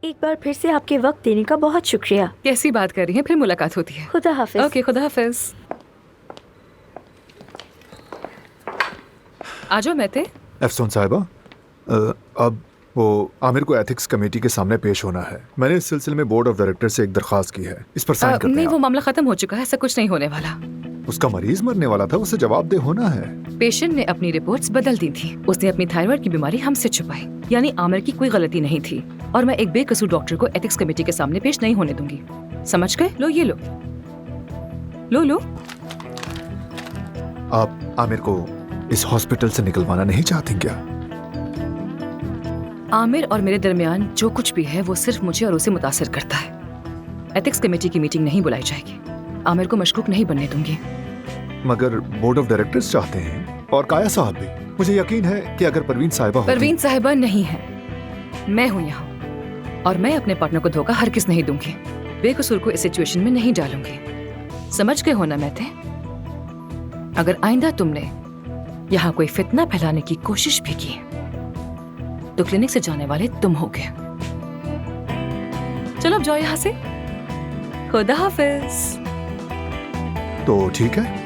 एक बार फिर से आपके वक्त देने का बहुत शुक्रिया। कैसी बात कर रही हैं? फिर मुलाकात होती है। खुदा हाफिज। ओके, खुदा हाफिज। आ जाओ मेहते। अफसोन साहिबा, अब वो आमिर को एथिक्स कमेटी के सामने पेश होना है। मैंने इस सिलसिले में बोर्ड ऑफ डायरेक्टर से एक दरखास्त की है। इस पर साइन कर दें नहीं, वो आप। मामला खत्म हो चुका है, ऐसा कुछ नहीं होने वाला। उसका मरीज मरने वाला था, उसे जवाबदेह होना है। पेशेंट ने अपनी रिपोर्ट्स बदल दी थी। उसने अपनी थायराइड की बीमारी हमसे छुपाई, यानी आमिर की कोई गलती नहीं थी। और मैं एक बेकसूर डॉक्टर को एथिक्स कमेटी के सामने पेश नहीं होने दूंगी। समझ गए? लो ये लो लो लो। आप आमिर को इस हॉस्पिटल से निकलवाना नहीं चाहती क्या? आमिर और मेरे दरमियान जो कुछ भी है वो सिर्फ मुझे और उसे मुतासिर करता है। एथिक्स कमेटी की मीटिंग नहीं बुलाई जाएगी। आमिर को मशकूक नहीं बनने दूंगी। मगर बोर्ड ऑफ डायरेक्टर्स चाहते हैं, और काया साहब भी। मुझे यकीन है कि अगर परवीन साहिबा होती... परवीन साहिबा नहीं है, मैं हूं यहाँ, और मैं अपने पार्टनर को धोखा हरगिज़ नहीं दूंगी। बेकसूर को इस सिचुएशन में नहीं डालूंगी। समझ गए हो ना मेहते? अगर आइंदा तुमने यहाँ कोई फितना फैलाने की कोशिश भी की तो क्लिनिक से जाने वाले तुम होगे। चलो अब जाओ यहाँ से। खुदा हाफिज। तो ठीक है।